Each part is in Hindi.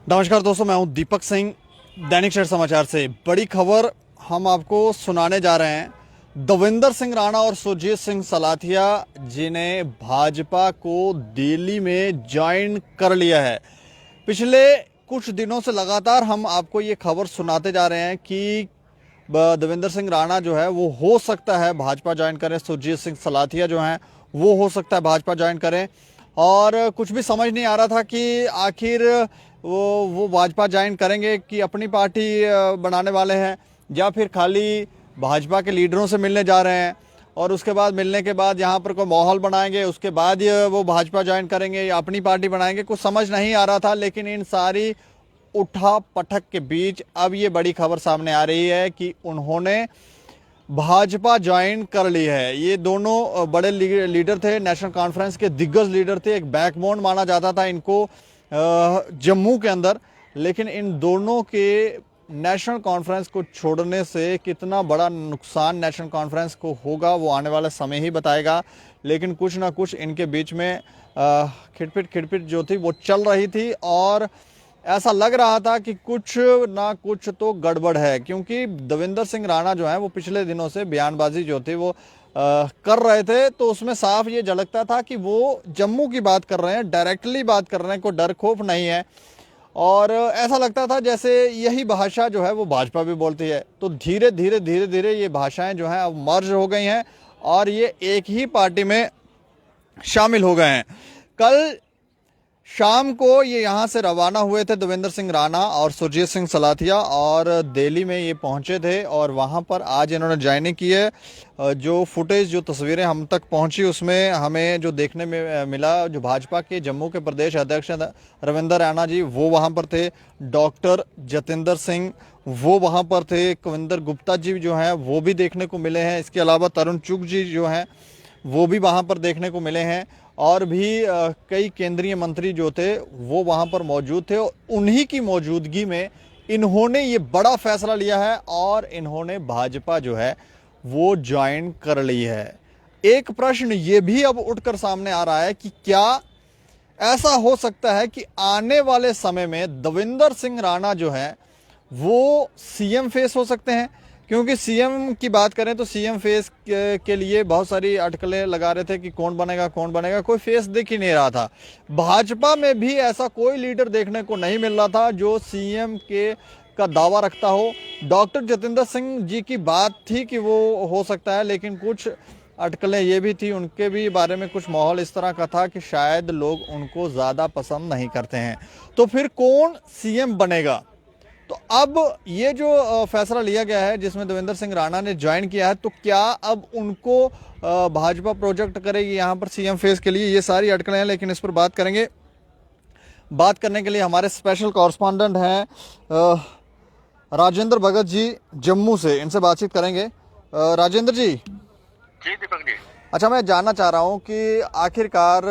नमस्कार दोस्तों, मैं हूं दीपक सिंह, दैनिक शहर समाचार से। बड़ी खबर हम आपको सुनाने जा रहे हैं। दविंदर सिंह राणा और सुरजीत सिंह सलाथिया जिन्हें भाजपा को दिल्ली में ज्वाइन कर लिया है। पिछले कुछ दिनों से लगातार हम आपको ये खबर सुनाते जा रहे हैं कि दविंदर सिंह राणा जो है वो हो सकता है भाजपा ज्वाइन करें, सुरजीत सिंह सलाथिया जो हैं वो हो सकता है भाजपा ज्वाइन करें। और कुछ भी समझ नहीं आ रहा था कि आखिर वो भाजपा ज्वाइन करेंगे कि अपनी पार्टी बनाने वाले हैं, या फिर खाली भाजपा के लीडरों से मिलने जा रहे हैं और उसके बाद मिलने के बाद यहाँ पर कोई माहौल बनाएंगे, उसके बाद वो भाजपा ज्वाइन करेंगे या अपनी पार्टी बनाएंगे। कुछ समझ नहीं आ रहा था, लेकिन इन सारी उठा पटक के बीच अब ये बड़ी खबर सामने आ रही है कि उन्होंने भाजपा ज्वाइन कर ली है। ये दोनों बड़े लीडर थे, नेशनल कॉन्फ्रेंस के दिग्गज लीडर थे, एक बैकबोन माना जाता था इनको जम्मू के अंदर। लेकिन इन दोनों के नेशनल कॉन्फ्रेंस को छोड़ने से कितना बड़ा नुकसान नेशनल कॉन्फ्रेंस को होगा वो आने वाला समय ही बताएगा। लेकिन कुछ ना कुछ इनके बीच में खिटपिट जो थी वो चल रही थी और ऐसा लग रहा था कि कुछ ना कुछ तो गड़बड़ है, क्योंकि दविंदर सिंह राणा जो है वो पिछले दिनों से बयानबाजी जो थी वो कर रहे थे, तो उसमें साफ ये झलकता था कि वो जम्मू की बात कर रहे हैं, डायरेक्टली बात कर रहे हैं, कोई डर खौफ नहीं है। और ऐसा लगता था जैसे यही भाषा जो है वो भाजपा भी बोलती है। तो धीरे धीरे ये भाषाएं जो हैं अब मर्ज हो गई हैं और ये एक ही पार्टी में शामिल हो गए हैं। कल शाम को ये यहाँ से रवाना हुए थे दविंदर सिंह राणा और सुरजीत सिंह सलाथिया, और दिल्ली में ये पहुँचे थे और वहाँ पर आज इन्होंने ज्वाइनिंग की है। जो फुटेज, जो तस्वीरें हम तक पहुँची उसमें हमें जो देखने में मिला, जो भाजपा के जम्मू के प्रदेश अध्यक्ष रविंदर राणा जी वो वहाँ पर थे, डॉक्टर जतेंद्र सिंह वो वहाँ पर थे, कविंदर गुप्ता जी जो हैं वो भी देखने को मिले हैं। इसके अलावा तरुण चुग जी जो हैं वो भी वहाँ पर देखने को मिले हैं, और भी कई केंद्रीय मंत्री जो थे वो वहाँ पर मौजूद थे। और उन्हीं की मौजूदगी में इन्होंने ये बड़ा फैसला लिया है और इन्होंने भाजपा जो है वो ज्वाइन कर ली है। एक प्रश्न ये भी अब उठकर सामने आ रहा है कि क्या ऐसा हो सकता है कि आने वाले समय में दविंदर सिंह राणा जो है वो सीएम फेस हो सकते हैं। क्योंकि सीएम की बात करें तो सीएम फेस के लिए बहुत सारी अटकलें लगा रहे थे कि कौन बनेगा, कोई फेस दिख ही नहीं रहा था। भाजपा में भी ऐसा कोई लीडर देखने को नहीं मिल रहा था जो सीएम के का दावा रखता हो। डॉक्टर जतेंद्र सिंह जी की बात थी कि वो हो सकता है, लेकिन कुछ अटकलें ये भी थी, उनके भी बारे में कुछ माहौल इस तरह का था कि शायद लोग उनको ज़्यादा पसंद नहीं करते हैं। तो फिर कौन सीएम बनेगा? तो अब ये जो फैसला लिया गया है जिसमें दविंदर सिंह राणा ने ज्वाइन किया है, तो क्या अब उनको भाजपा प्रोजेक्ट करेगी यहाँ पर सीएम फेस के लिए? ये सारी अटकलें हैं, लेकिन इस पर बात करेंगे। बात करने के लिए हमारे स्पेशल कॉरेस्पॉन्डेंट हैं राजेंद्र भगत जी जम्मू से, इनसे बातचीत करेंगे। राजेंद्र जी। जी दीपक जी। अच्छा, मैं जानना चाह रहा हूं कि आखिरकार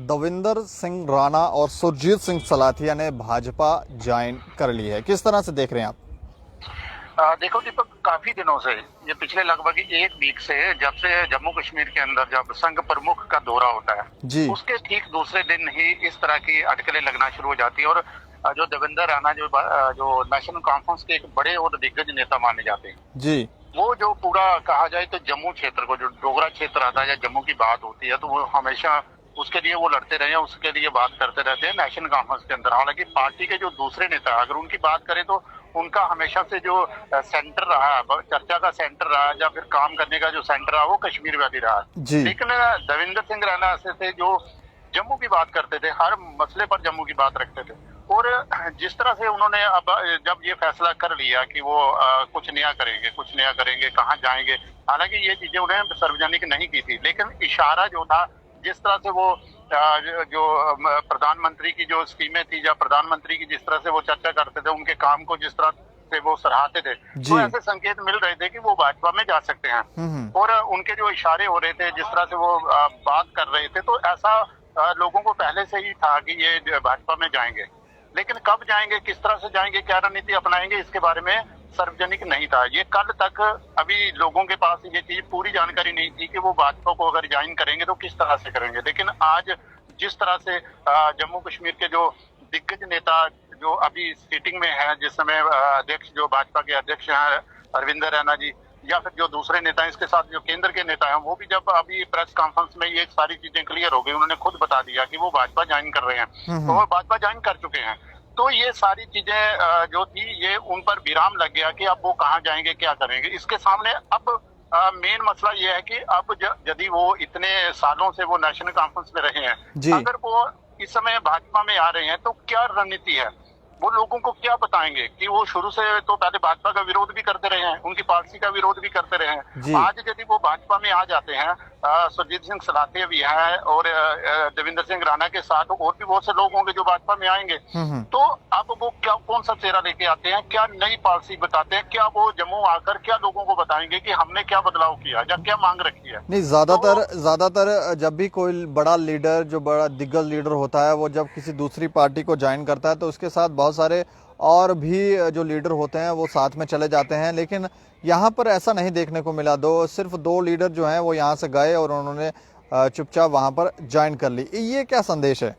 दविंदर सिंह राणा और सुरजीत सिंह सलाथिया ने भाजपा ज्वाइन कर ली है, किस तरह से देख रहे हैं आप? देखो दीपक, काफी दिनों से, ये पिछले लगभग एक वीक से, जब से जम्मू कश्मीर के अंदर जब संघ प्रमुख का दौरा होता है जी, उसके ठीक दूसरे दिन ही इस तरह की अटकलें लगना शुरू हो जाती है। और जो दविंदर राणा जो नेशनल कॉन्फ्रेंस के एक बड़े और दिग्गज नेता माने जाते हैं जी, वो जो पूरा कहा जाए तो जम्मू क्षेत्र को, जो डोगरा क्षेत्र आता है या जम्मू की बात होती है, तो वो हमेशा उसके लिए वो लड़ते रहे हैं, उसके लिए बात करते रहते हैं नेशनल कॉन्फ्रेंस के अंदर। हालांकि पार्टी के जो दूसरे नेता, अगर उनकी बात करें तो उनका हमेशा से जो सेंटर रहा, चर्चा का सेंटर रहा या फिर काम करने का जो सेंटर रहा, वो कश्मीर वैली रहा। लेकिन दविंदर सिंह राणा ऐसे थे जो जम्मू की बात करते थे, हर मसले पर जम्मू की बात रखते थे। और जिस तरह से उन्होंने अब जब ये फैसला कर लिया कि वो कुछ नया करेंगे, कहाँ जाएंगे, हालांकि ये चीजें उन्हें सार्वजनिक नहीं की थी, लेकिन इशारा जो था, जिस तरह से वो जो प्रधानमंत्री की जो स्कीमें थी या प्रधानमंत्री की जिस तरह से वो चर्चा करते थे, उनके काम को जिस तरह से वो सराहते थे, तो ऐसे संकेत मिल रहे थे कि वो भाजपा में जा सकते हैं। और उनके जो इशारे हो रहे थे, जिस तरह से वो बात कर रहे थे, तो ऐसा लोगों को पहले से ही था कि ये भाजपा में जाएंगे। लेकिन कब जाएंगे, किस तरह से जाएंगे, क्या रणनीति अपनाएंगे, इसके बारे में सार्वजनिक नहीं था। ये कल तक अभी लोगों के पास ये चीज पूरी जानकारी नहीं थी कि वो भाजपा को अगर ज्वाइन करेंगे तो किस तरह से करेंगे। लेकिन आज जिस तरह से जम्मू कश्मीर के जो दिग्गज नेता जो अभी सीटिंग में है, जिस समय अध्यक्ष जो भाजपा के अध्यक्ष हैं अरविंद रैना जी, या फिर जो दूसरे नेता हैं, इसके साथ जो केंद्र के नेता हैं, वो भी जब अभी प्रेस कॉन्फ्रेंस में ये सारी चीजें क्लियर हो गई, उन्होंने खुद बता दिया कि वो भाजपा ज्वाइन कर रहे हैं, तो वो भाजपा ज्वाइन कर चुके हैं। तो ये सारी चीजें जो थी, ये उन पर विराम लग गया कि अब वो कहाँ जाएंगे, क्या करेंगे। इसके सामने अब मेन मसला ये है कि अब यदि वो इतने सालों से वो नेशनल कॉन्फ्रेंस में रहे हैं, अगर वो इस समय भाजपा में आ रहे हैं तो क्या रणनीति है, वो लोगों को क्या बताएंगे कि वो शुरू से तो पहले भाजपा का विरोध भी करते रहे हैं, उनकी पॉलिसी का विरोध भी करते रहे हैं। आज यदि वो भाजपा में आ जाते हैं, सुरजीत सिंह सलाथिया भी हैं और देवेंद्र सिंह राणा के साथ और भी बहुत से लोग होंगे जो भाजपा में आएंगे, तो अब वो क्या कौन सा चेहरा लेके आते हैं, क्या नई पॉलिसी बताते हैं, क्या वो जम्मू आकर क्या लोगों को बताएंगे कि हमने क्या बदलाव किया या क्या मांग रखी है। नहीं, ज्यादातर जब भी कोई बड़ा लीडर, जो बड़ा दिग्गज लीडर होता है, वो जब किसी दूसरी पार्टी को ज्वाइन करता है तो उसके साथ बहुत सारे और भी जो लीडर होते हैं वो साथ में चले जाते हैं। लेकिन यहाँ पर ऐसा नहीं देखने को मिला। सिर्फ दो लीडर जो हैं वो यहाँ से गए और उन्होंने चुपचाप वहाँ पर ज्वाइन कर ली। ये क्या संदेश है?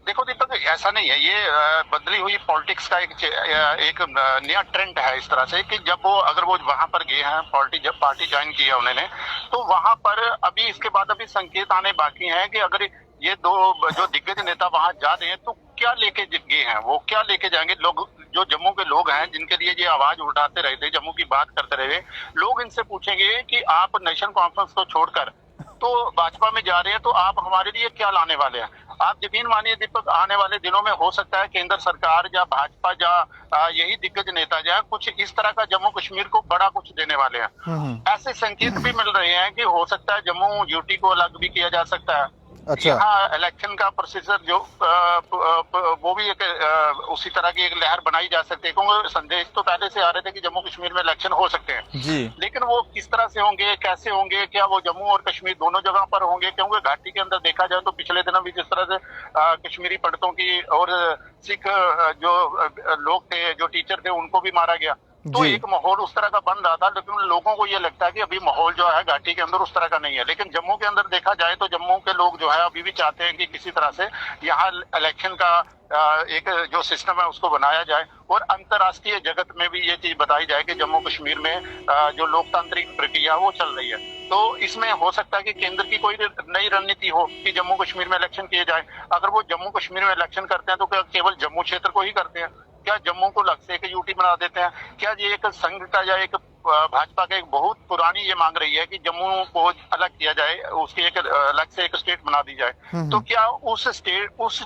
देखो दीपक, ऐसा नहीं है, ये बदली हुई पॉलिटिक्स का एक नया ट्रेंड है इस तरह से कि जब वो अगर वो वहां पर गए हैं, जब पार्टी ज्वाइन किया उन्होंने, तो वहां पर अभी इसके बाद अभी संकेत आने बाकी हैं कि अगर ये दो जो दिग्गज नेता वहां जा रहे हैं तो क्या लेके गए हैं, वो क्या लेके जाएंगे। लोग जो जम्मू के लोग हैं, जिनके लिए ये आवाज उठाते रहे थे, जम्मू की बात करते रहे, लोग इनसे पूछेंगे कि आप नेशनल कॉन्फ्रेंस को छोड़कर तो भाजपा में जा रहे हैं, तो आप हमारे लिए क्या लाने वाले हैं। आप यकीन मानिए दीपक, आने वाले दिनों में हो सकता है केंद्र सरकार या भाजपा या यही दिग्गज नेता या कुछ इस तरह का जम्मू कश्मीर को बड़ा कुछ देने वाले हैं। ऐसे संकेत भी मिल रहे हैं कि हो सकता है जम्मू यूटी को अलग भी किया जा सकता है। अच्छा। यहाँ इलेक्शन का प्रोसीजर जो वो भी एक उसी तरह की एक लहर बनाई जा सकती है, क्योंकि संदेश तो पहले से आ रहे थे कि जम्मू कश्मीर में इलेक्शन हो सकते हैं जी। लेकिन वो किस तरह से होंगे, कैसे होंगे, क्या वो जम्मू और कश्मीर दोनों जगह पर होंगे। क्योंकि घाटी के अंदर देखा जाए तो पिछले दिनों भी जिस तरह से कश्मीरी पंडितों की और सिख जो लोग थे, जो टीचर थे, उनको भी मारा गया, तो एक माहौल उस तरह का बन रहा था। लेकिन लोगों को ये लगता है कि अभी माहौल जो है घाटी के अंदर उस तरह का नहीं है। लेकिन जम्मू के अंदर देखा जाए तो जम्मू के लोग जो है अभी भी चाहते हैं कि किसी तरह से यहाँ इलेक्शन का एक जो सिस्टम है उसको बनाया जाए और अंतर्राष्ट्रीय जगत में भी ये चीज बताई जाए कि जम्मू कश्मीर में जो लोकतांत्रिक प्रक्रिया वो चल रही है। तो इसमें हो सकता है कि केंद्र की कोई नई रणनीति हो कि जम्मू कश्मीर में इलेक्शन किए जाए। अगर वो जम्मू कश्मीर में इलेक्शन करते हैं तो क्या केवल जम्मू क्षेत्र को ही करते हैं, क्या जम्मू को अलग से एक यूटी बना देते हैं, क्या ये एक संघ का या एक भाजपा का एक बहुत पुरानी ये मांग रही है कि जम्मू को अलग किया जाए, उसकी एक अलग से एक स्टेट बना दी जाए। तो क्या उस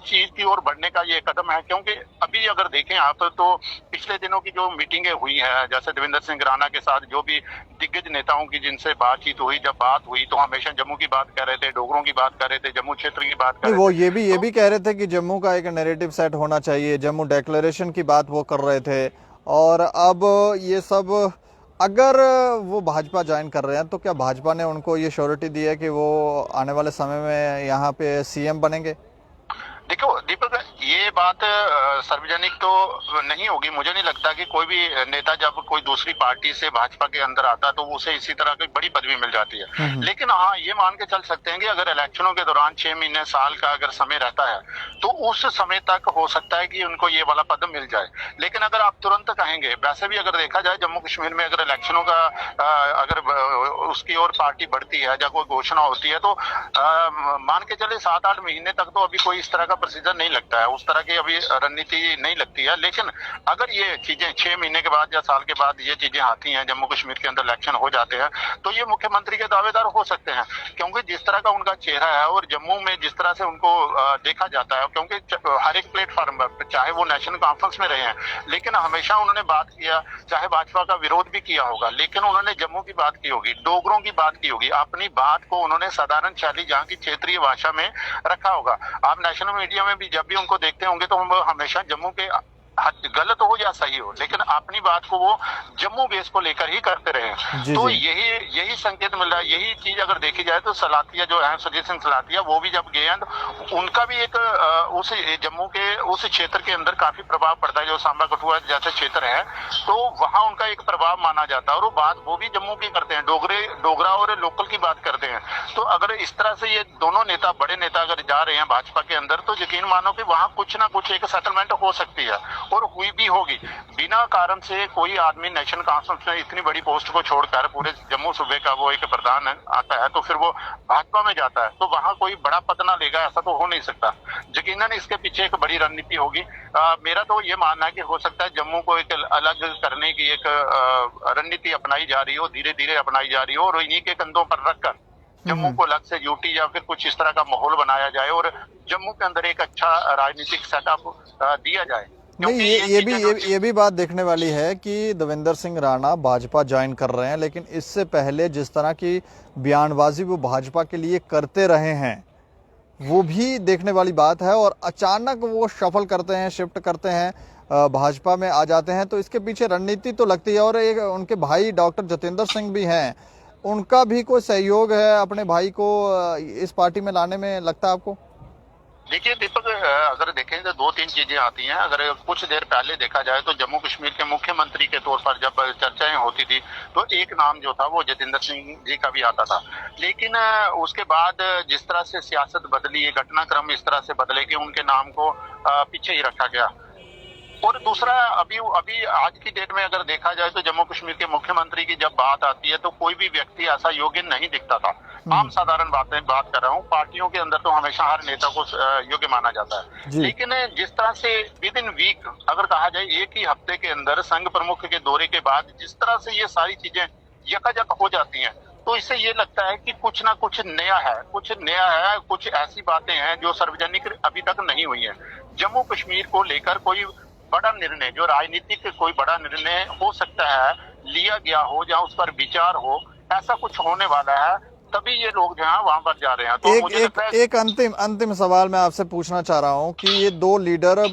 चीज की ओर बढ़ने का ये कदम है? क्योंकि अभी अगर देखें आप तो पिछले दिनों की जो मीटिंगें हुई है, जैसे देवेंद्र सिंह राणा के साथ जो भी दिग्गज नेताओं की जिनसे बातचीत हुई, जब बात हुई तो हमेशा जम्मू की बात कर रहे थे, डोगरों की बात कर रहे थे, जम्मू क्षेत्र की बात कर रहे थे। वो ये भी कह रहे थे कि जम्मू का एक नैरेटिव सेट होना चाहिए, जम्मू डिक्लेरेशन की बात वो कर रहे थे। और अब ये सब अगर वो भाजपा ज्वाइन कर रहे हैं तो क्या भाजपा ने उनको ये श्योरिटी दी है कि वो आने वाले समय में यहाँ पे सीएम बनेंगे? देखो दीपक, ये बात सार्वजनिक तो नहीं होगी। मुझे नहीं लगता कि कोई भी नेता जब कोई दूसरी पार्टी से भाजपा के अंदर आता है तो उसे इसी तरह की बड़ी पदवी मिल जाती है। लेकिन हाँ, ये मान के चल सकते हैं कि अगर इलेक्शनों के दौरान 6 महीने साल का अगर समय रहता है तो उस समय तक हो सकता है कि उनको ये वाला पद मिल जाए। लेकिन अगर आप तुरंत कहेंगे, वैसे भी अगर देखा जाए जम्मू कश्मीर में अगर इलेक्शनों का अगर उसकी ओर पार्टी बढ़ती है या कोई घोषणा होती है तो मान के चले 7-8 महीने तक तो अभी कोई इस तरह का प्रोसीजर नहीं लगता है, उस तरह की अभी रणनीति नहीं लगती है। लेकिन अगर ये चीजें 6 महीने के बाद या साल के बाद ये चीजें आती हैं, जम्मू कश्मीर के अंदर इलेक्शन हो जाते हैं, तो ये मुख्यमंत्री के दावेदार हो सकते हैं। क्योंकि जिस तरह का उनका चेहरा है और जम्मू में जिस तरह से उनको देखा जाता है, क्योंकि हर एक प्लेटफॉर्म पर चाहे वो नेशनल कॉन्फ्रेंस में रहे हैं, लेकिन हमेशा उन्होंने बात किया, चाहे भाजपा का विरोध भी किया होगा, लेकिन उन्होंने जम्मू की बात की होगी, डोगरों की बात की होगी, अपनी बात को उन्होंने साधारण शैली जहाँ की क्षेत्रीय भाषा में रखा होगा। आप नेशनल मीडिया में भी जब भी उनको देखते होंगे तो हम हमेशा जम्मू के गलत हो या सही हो, लेकिन अपनी बात को वो जम्मू बेस को लेकर ही करते रहे। तो यही संकेत मिल रहा है। यही चीज अगर देखी जाए तो सलाथिया जो है, सुरजीत सिंह सलाथिया, वो भी जब गए हैं तो उनका भी एक उस जम्मू के उस क्षेत्र के अंदर काफी प्रभाव पड़ता है। जो सांबा कठुआ जैसे क्षेत्र है तो वहां उनका एक प्रभाव माना जाता है और वो बात वो भी जम्मू की करते हैं, डोगरा और लोकल की बात करते हैं। तो अगर इस तरह से ये दोनों नेता, बड़े नेता अगर जा रहे हैं भाजपा के अंदर, तो यकीन मानो कि वहां कुछ ना कुछ एक सेटलमेंट हो सकती है और हुई भी होगी। बिना कारण से कोई आदमी नेशनल कॉन्फ्रेंस में इतनी बड़ी पोस्ट को छोड़कर पूरे जम्मू सूबे का वो एक प्रधान आता है तो फिर वो भाजपा में जाता है, तो वहां कोई बड़ा पद ना लेगा, ऐसा तो हो नहीं सकता। यकीनन इसके पीछे एक बड़ी रणनीति होगी। मेरा तो ये मानना है कि हो सकता है जम्मू को एक अलग करने की एक रणनीति अपनाई जा रही हो, धीरे धीरे अपनाई जा रही हो, और इन्हीं के कंधों पर रखकर जम्मू को अलग से यूटी या फिर कुछ इस तरह का माहौल बनाया जाए और जम्मू के अंदर एक अच्छा राजनीतिक सेटअप दिया जाए। नहीं, ये भी बात देखने वाली है कि देवेंद्र सिंह राणा भाजपा ज्वाइन कर रहे हैं, लेकिन इससे पहले जिस तरह की बयानबाजी वो भाजपा के लिए करते रहे हैं वो भी देखने वाली बात है, और अचानक वो शफल करते हैं, शिफ्ट करते हैं, भाजपा में आ जाते हैं, तो इसके पीछे रणनीति तो लगती है। और एक उनके भाई डॉक्टर जितेंद्र सिंह भी हैं, उनका भी कोई सहयोग है अपने भाई को इस पार्टी में लाने में, लगता है आपको? देखिए दीपक, अगर देखें तो दो तीन चीजें आती हैं। अगर कुछ देर पहले देखा जाए तो जम्मू कश्मीर के मुख्यमंत्री के तौर पर जब चर्चाएं होती थी तो एक नाम जो था वो जितेंद्र सिंह जी का भी आता था, लेकिन उसके बाद जिस तरह से सियासत बदली, घटनाक्रम इस तरह से बदले कि उनके नाम को पीछे ही रखा गया। और दूसरा, अभी आज की डेट में अगर देखा जाए तो जम्मू कश्मीर के मुख्यमंत्री की जब बात आती है तो कोई भी व्यक्ति ऐसा योग्य नहीं दिखता था। आम साधारण बात कर रहा हूँ, पार्टियों के अंदर तो हमेशा हर नेता को योग्य माना जाता है, लेकिन जिस तरह से विद इन वीक, अगर कहा जाए एक ही हफ्ते के अंदर संघ प्रमुख के दौरे के बाद जिस तरह से ये सारी चीजें यकायक हो जाती हैं, तो इससे ये लगता है कि कुछ ना कुछ नया है, कुछ ऐसी बातें हैं जो सार्वजनिक अभी तक नहीं हुई है। जम्मू कश्मीर को लेकर कोई बड़ा निर्णय, जो राजनीतिक कोई बड़ा निर्णय हो सकता है लिया गया हो, जहाँ उस पर विचार हो, ऐसा कुछ होने वाला है, तभी ये लोग जो है वहां पर जा रहे हैं। तो मुझे एक अंतिम सवाल मैं आपसे पूछना चाह रहा हूं कि ये दो लीडर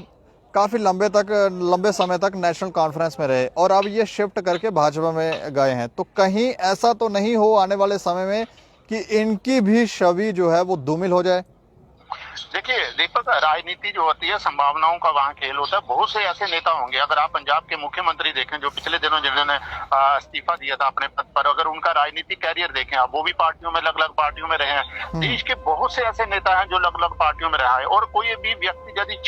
काफी लंबे समय तक नेशनल कॉन्फ्रेंस में रहे और अब ये शिफ्ट करके भाजपा में गए हैं, तो कहीं ऐसा तो नहीं हो आने वाले समय में कि इनकी भी छवि जो है वो धूमिल हो जाए? देखिए दीपक, राजनीति जो होती है संभावनाओं का वहाँ खेल होता है। बहुत से ऐसे नेता होंगे, अगर आप पंजाब के मुख्यमंत्री देखें जो पिछले दिनों जिन्होंने इस्तीफा दिया था अपने पद पर, अगर उनका राजनीतिक कैरियर देखें आप, वो भी पार्टियों में अलग अलग पार्टियों में रहे हैं। देश के बहुत से ऐसे नेता हैं जो अलग अलग पार्टियों में रहा है, और कोई भी व्यक्ति यदि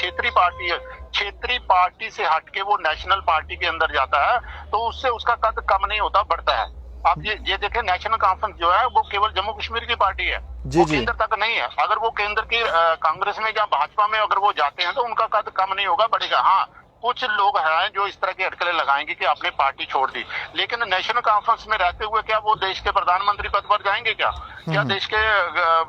क्षेत्रीय पार्टी से हटके वो नेशनल पार्टी के अंदर जाता है तो उससे उसका कद कम नहीं होता, बढ़ता है। आप ये देखें, नेशनल कॉन्फ्रेंस जो है वो केवल जम्मू कश्मीर की पार्टी है, वो केंद्र तक नहीं है। अगर वो केंद्र की कांग्रेस में या भाजपा में अगर वो जाते हैं तो उनका कद कम नहीं होगा, बढ़ेगा। हाँ, कुछ लोग हैं जो इस तरह के अटकलें लगाएंगे कि आपने पार्टी छोड़ दी, लेकिन नेशनल कॉन्फ्रेंस में रहते हुए क्या वो देश के प्रधानमंत्री पद पर जाएंगे? क्या देश के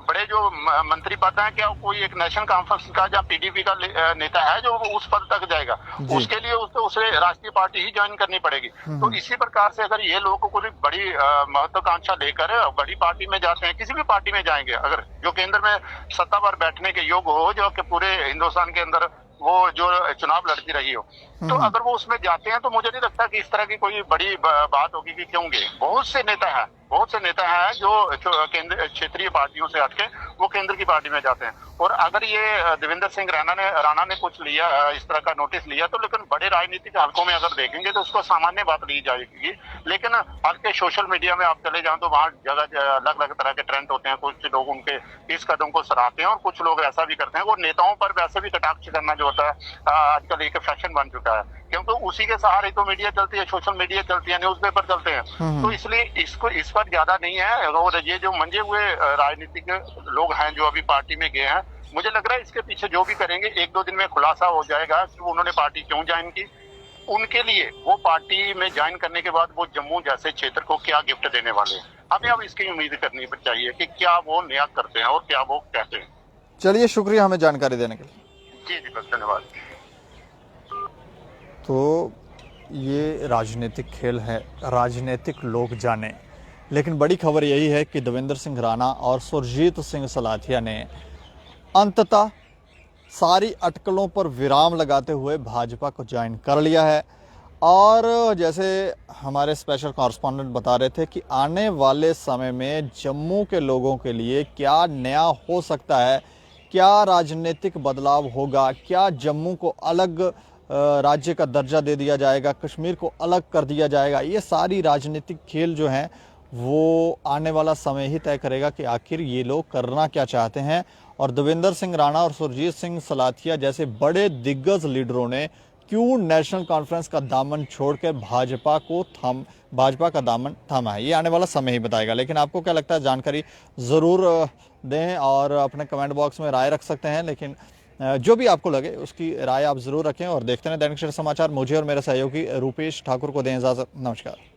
बड़े जो मंत्री पद हैं, क्या कोई एक नेशनल कॉन्फ्रेंस का या पीडीपी का नेता है जो उस पद तक जाएगा? उसके लिए उसे राष्ट्रीय पार्टी ही ज्वाइन करनी पड़ेगी। तो इसी प्रकार से अगर ये लोग कोई बड़ी महत्वाकांक्षा लेकर बड़ी पार्टी में जाते हैं, किसी भी पार्टी में जाएंगे, अगर जो केंद्र में सत्ता पर बैठने के योग्य हो, जो कि पूरे हिंदुस्तान के अंदर वो जो चुनाव लड़ती रही हो, तो अगर वो उसमें जाते हैं तो मुझे नहीं लगता कि इस तरह की कोई बड़ी बात होगी कि क्यों गए। बहुत से नेता हैं जो केंद्र क्षेत्रीय पार्टियों से हटके वो केंद्र की पार्टी में जाते हैं। और अगर ये देवेंद्र सिंह राणा ने कुछ लिया, इस तरह का नोटिस लिया, तो लेकिन बड़े राजनीतिक हलकों में अगर देखेंगे तो उसको सामान्य बात ली जाएगी, लेकिन हल्के सोशल मीडिया में आप चले जाओ तो वहाँ जगह अलग अलग तरह के ट्रेंड होते हैं। कुछ लोग उनके इस कदम को सराहते हैं और कुछ लोग ऐसा भी करते हैं। वो नेताओं पर वैसे भी कटाक्ष करना जो होता है आजकल एक फैशन बन चुका है, क्योंकि उसी के सहारे तो मीडिया चलती है, सोशल मीडिया चलती है, न्यूज़पेपर चलते हैं, तो इसलिए इस पर ज्यादा नहीं है। और ये जो मंजे हुए राजनीतिक लोग हैं जो अभी पार्टी में गए हैं, मुझे लग रहा है इसके पीछे जो भी करेंगे एक दो दिन में खुलासा हो जाएगा कि उन्होंने पार्टी क्यों ज्वाइन की। उनके लिए वो पार्टी में ज्वाइन करने के बाद वो जम्मू जैसे क्षेत्र को क्या गिफ्ट देने वाले हैं, हमें अब इसकी उम्मीद करनी चाहिए कि क्या वो नया करते हैं और क्या वो कहते हैं। चलिए, शुक्रिया हमें जानकारी देने के लिए। जी जी, बस धन्यवाद। तो ये राजनीतिक खेल है, राजनीतिक लोग जाने, लेकिन बड़ी खबर यही है कि देवेंद्र सिंह राणा और सुरजीत सिंह सलाथिया ने अंततः सारी अटकलों पर विराम लगाते हुए भाजपा को ज्वाइन कर लिया है। और जैसे हमारे स्पेशल कॉरेस्पॉन्डेंट बता रहे थे कि आने वाले समय में जम्मू के लोगों के लिए क्या नया हो सकता है, क्या राजनीतिक बदलाव होगा, क्या जम्मू को अलग राज्य का दर्जा दे दिया जाएगा, कश्मीर को अलग कर दिया जाएगा, ये सारी राजनीतिक खेल जो हैं वो आने वाला समय ही तय करेगा कि आखिर ये लोग करना क्या चाहते हैं। और देवेंद्र सिंह राणा और सुरजीत सिंह सलाथिया जैसे बड़े दिग्गज लीडरों ने क्यों नेशनल कॉन्फ्रेंस का दामन छोड़कर भाजपा का दामन थामा है, ये आने वाला समय ही बताएगा। लेकिन आपको क्या लगता है, जानकारी ज़रूर दें और अपने कमेंट बॉक्स में राय रख सकते हैं। लेकिन जो भी आपको लगे उसकी राय आप ज़रूर रखें और देखते रहें दैनिक सवेरा समाचार। मुझे और मेरे सहयोगी रूपेश ठाकुर को दें इजाज़त। नमस्कार।